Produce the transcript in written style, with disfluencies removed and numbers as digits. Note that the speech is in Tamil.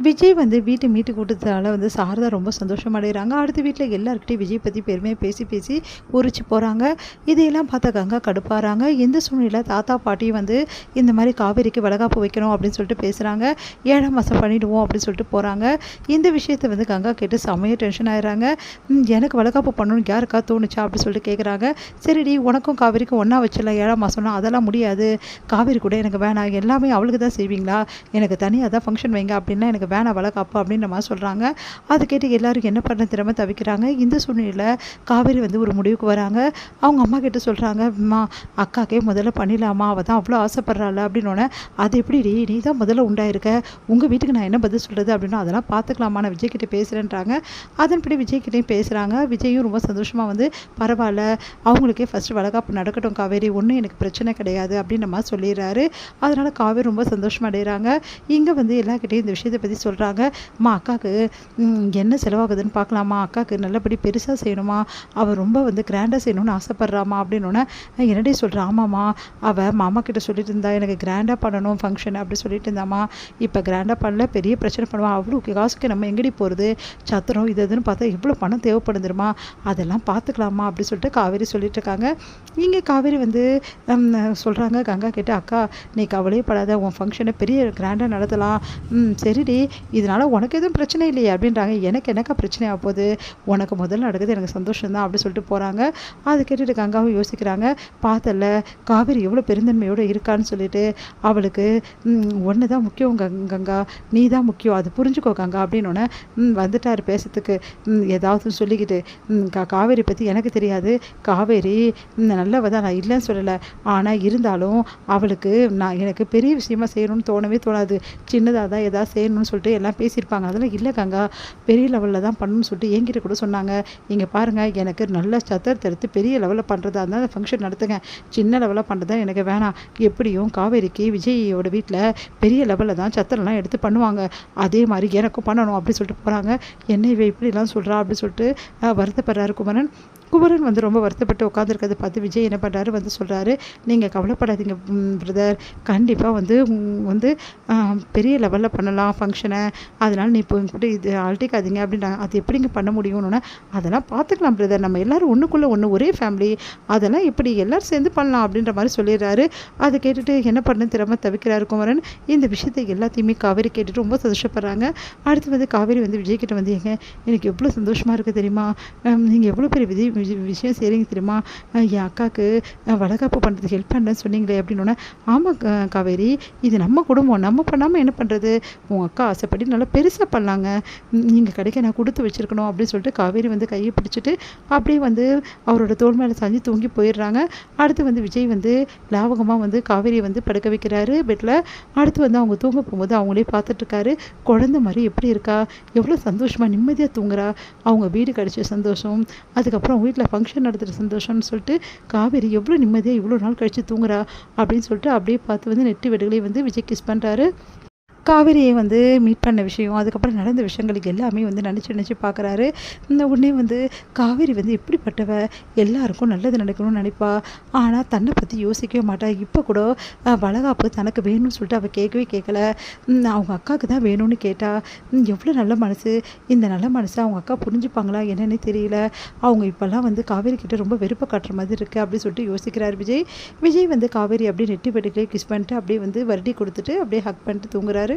விஜய் வந்து வீட்டை மீட்டு கூட்டத்தால வந்து சாரதா ரொம்ப சந்தோஷமடைகிறாங்க. அடுத்த வீட்டில் எல்லாருக்கிட்டையும் விஜய் பற்றி பெருமையாக பேசி பேசி உரிச்சு போகிறாங்க. இதையெல்லாம் பார்த்த கங்கா கடுப்பாகிறாங்க. எந்த சூழ்நிலையில் தாத்தா பாட்டியும் வந்து இந்த மாதிரி காவேரிக்கு வளகாப்பு வைக்கணும் அப்படின்னு சொல்லிட்டு பேசுகிறாங்க. 7ஆம் மாதம் பண்ணிவிடுவோம் அப்படின்னு சொல்லிட்டு போகிறாங்க. இந்த விஷயத்தை வந்து கங்கா கேட்டு செம்மையாக டென்ஷன் ஆகிடுறாங்க. எனக்கு வளகாப்பு பண்ணணும்னு யாருக்கா தோணுச்சா அப்படின்னு சொல்லிட்டு கேட்குறாங்க. சரிடி உனக்கும் காவேரிக்கும் ஒன்றா வச்சிடலாம் 7ஆம் மாதம்னா அதெல்லாம் முடியாது, காவேரி கூட எனக்கு வேணாம், எல்லாமே அவளுக்கு தான் செய்வீங்களா, எனக்கு தனியாக தான் ஃபங்க்ஷன் வைங்க அப்படின்னா எனக்கு வேணாம் வளகாப்பு அப்படின்ற மாதிரி சொல்கிறாங்க. அதை கேட்டு எல்லாரும் என்ன பண்ண திறமை தவிக்கிறாங்க. இந்த சூழ்நிலையில் காவேரி வந்து ஒரு முடிவுக்கு வராங்க. அவங்க அம்மா கிட்ட சொல்கிறாங்க, அம்மா அக்காக்கே முதல்ல பண்ணிடலாமா, அவள் தான் அவ்வளோ ஆசைப்பட்றாள் அப்படின்னோடனே, அது எப்படி நீ தான் முதல்ல உண்டாயிருக்க, உங்கள் வீட்டுக்கு நான் என்ன பதில் சொல்கிறது அப்படின்னா, அதெல்லாம் பார்த்துக்கலாமா, நான் விஜய்கிட்ட பேசுகிறேன்றாங்க. அதன்படி விஜய்கிட்டையும் பேசுகிறாங்க. விஜயும் ரொம்ப சந்தோஷமாக வந்து பரவாயில்ல அவங்களுக்கே ஃபஸ்ட்டு வளகாப்பு நடக்கட்டும் காவேரி, ஒன்றும் எனக்கு பிரச்சனை கிடையாது அப்படின்ற மாதிரி சொல்லிடுறாரு. அதனால் காவேரி ரொம்ப சந்தோஷமாக அடைகிறாங்க. இங்கே வந்து எல்லாருக்கிட்டையும் இந்த விஷயத்தை பற்றி சொல்கிறாங்க. அம்மா அக்காவுக்கு என்ன செலவாகுதுன்னு பார்க்கலாமா, அக்காவுக்கு நல்லபடி பெருசாக செய்யணுமா, அவள் ரொம்ப வந்து கிராண்டாக செய்யணும்னு ஆசைப்பட்றாமா அப்படின்னோடனே, என்னடி சொல்கிறேன், ஆமாம்மா அவள் மாமா கிட்ட சொல்லிட்டு இருந்தா எனக்கு கிராண்டாக பண்ணணும் ஃபங்க்ஷன் அப்படி சொல்லிட்டு இருந்தாம்மா, இப்போ கிராண்டாக பண்ணல பெரிய பிரச்சனை பண்ணுவான், அவ்வளோ காசுக்கு நம்ம எங்கடி போகிறது, சத்திரம் இதுன்னு பார்த்தா இவ்வளோ பணம் தேவைப்படுதுமா, அதெல்லாம் பார்த்துக்கலாமா அப்படி சொல்லிட்டு காவேரி சொல்லிட்டு இருக்காங்க. இங்கே காவேரி வந்து சொல்கிறாங்க கங்கா கிட்ட, அக்கா நீ கவலையே படாத, உன் ஃபங்க்ஷனை பெரிய கிராண்டாக நடத்தலாம், சரிடி இதனால் உனக்கு எதுவும் பிரச்சனை இல்லையே அப்படின்றாங்க. எனக்கு என்னக்கா பிரச்சனை ஆக போகுது, உனக்கு முதல்ல நடக்குது எனக்கு சந்தோஷம் தான் அப்படி சொல்லிட்டு போகிறாங்க. அதை கேட்டுட்டு கங்காவும் யோசிக்கிறாங்க. பார்த்தல காவேரி எவ்வளோ பெருந்தன்மையோடு இருக்கான்னு சொல்லிட்டு, அவளுக்கு ஒன்று தான் முக்கியம் கங்கா, நீ தான் முக்கியம், அது புரிஞ்சுக்கோ கங்கா அப்படின்னோடனே வந்துட்டார் பேசுறதுக்கு. ஏதாவது சொல்லிக்கிட்டு, காவேரி பற்றி எனக்கு தெரியாது, காவேரி நல்லவ தான், நான் இல்லைன்னு சொல்லலை, ஆனால் இருந்தாலும் அவளுக்கு எனக்கு பெரிய விஷயமா செய்யணும்னு தோணவே தோணாது, சின்னதாக தான் ஏதாவது செய்யணும்னு சொல்லிட்டு எல்லாம் பேசியிருப்பாங்க, அதெல்லாம் இல்லை கங்கா பெரிய லெவலில் தான் பண்ணணும்னு சொல்லிட்டு என்கிட்ட கூட சொன்னாங்க. இங்கே பாருங்கள் எனக்கு நல்ல சத்தத்தை எடுத்து பெரிய லெவலில் பண்ணுறதா இருந்தால் அந்த ஃபங்க்ஷன் நடத்துங்க, சின்ன லெவலில் பண்ணுறதா எனக்கு வேணாம், எப்படியும் காவேரிக்கு விஜயோட வீட்டில் பெரிய லெவலில் தான் சத்திரம்லாம் எடுத்து பண்ணுவாங்க, அதே மாதிரி எனக்கும் பண்ணணும் அப்படி சொல்லிட்டு போகிறாங்க. என்ன இவ இப்படிலாம் சொல்கிறா அப்படின்னு சொல்லிட்டு வருத்தப்படுறாரு குமரன் வந்து ரொம்ப வருத்தப்பட்டு உட்காந்துருக்கிறத பார்த்து விஜய் என்ன பண்ணுறாரு வந்து சொல்கிறாரு, நீங்கள் கவலைப்படாதீங்க பிரதர், கண்டிப்பாக வந்து பெரிய லெவலில் பண்ணலாம் ஃபங்க்ஷனை, அதனால் நீ இப்போ கூட இது அழட்டிக்காதீங்க அப்படின்றாங்க. அது எப்படிங்க பண்ண முடியும்னு, அதெல்லாம் பார்த்துக்கலாம் பிரதர், நம்ம எல்லோரும் ஒன்றுக்குள்ளே ஒன்று ஒரே ஃபேமிலி, அதெல்லாம் எப்படி எல்லோரும் சேர்ந்து பண்ணலாம் அப்படின்ற மாதிரி சொல்லிடுறாரு. அதை கேட்டுட்டு என்ன பண்ண திறமை தவிக்கிறாரு குமரன். இந்த விஷயத்தை எல்லாத்தையுமே காவேரி கேட்டுட்டு ரொம்ப சந்தோஷப்படுறாங்க. அடுத்து வந்து காவேரி வந்து விஜய்கிட்ட வந்து, எனக்கு எவ்வளோ சந்தோஷமாக இருக்குது தெரியுமா, நீங்கள் எவ்வளோ பெரிய விஷயம் செய்கிறீங்க தெரியுமா, என் அக்காவுக்கு வளகாப்பு பண்ணுறதுக்கு ஹெல்ப் பண்ணுறேன்னு சொன்னீங்களே அப்படின்னோடனே, ஆமாம் காவேரி இது நம்ம குடும்பம், நம்ம பண்ணாமல் என்ன பண்ணுறது, உங்கள் அக்கா ஆசைப்படி நல்லா பெருசாக பண்ணலாங்க, நீங்கள் கிடைக்க நான் கொடுத்து வச்சுருக்கணும் அப்படின்னு சொல்லிட்டு காவேரி வந்து கையை பிடிச்சிட்டு அப்படியே வந்து அவரோட தோள் மேலே சாஞ்சி தூங்கி போயிடுறாங்க. அடுத்து வந்து விஜய் வந்து லாவகமாக வந்து காவேரியை வந்து படுக்க வைக்கிறாரு பெட்டில். அடுத்து வந்து அவங்க தூங்க போகும்போது அவங்களே பார்த்துட்ருக்காரு, குழந்தை மாதிரி எப்படி இருக்கா, எவ்வளோ சந்தோஷமாக நிம்மதியாக தூங்குறா, அவங்க வீடு கிடச்ச சந்தோஷம், அதுக்கப்புறம் வீட்டில் ஃபங்க்ஷன் நடத்துகிற சந்தோஷம்னு சொல்லிட்டு காவேரி எவ்வளோ நிம்மதியாக இவ்வளோ நாள் கழித்து தூங்குறா அப்படின்னு சொல்லிட்டு அப்படியே பார்த்து வந்து நெட்டி வெடுகளை வந்து விஜய் கிஸ் பண்ணுறாரு. காவேரியை வந்து மீட் பண்ண விஷயம், அதுக்கப்புறம் நடந்த விஷயங்களுக்கு எல்லாமே வந்து நினச்சி பார்க்குறாரு. இந்த உடனே வந்து காவேரி வந்து எப்படிப்பட்டவ, எல்லாருக்கும் நல்லது நடக்கணும்னு நினைப்பா, ஆனால் தன்னை பற்றி யோசிக்கவே மாட்டா. இப்போ கூட வளகாப்பு தனக்கு வேணும்னு சொல்லிட்டு அவள் கேட்கல, அவங்க அக்காவுக்கு தான் வேணும்னு கேட்டா. எவ்வளோ நல்ல மனசு, இந்த நல்ல மனசு அவங்க அக்கா புரிஞ்சுப்பாங்களா என்னன்னு தெரியல, அவங்க இப்போல்லாம் வந்து காவேரி கிட்ட ரொம்ப வெறுப்பை காட்டுற மாதிரி இருக்குது அப்படின்னு சொல்லிட்டு யோசிக்கிறார் விஜய் வந்து காவேரி அப்படியே நெட்டி பெட்டுக்கே கிஸ் பண்ணிட்டு அப்படியே வந்து வருடி கொடுத்துட்டு அப்படியே ஹக் பண்ணிட்டு தூங்குறாரு.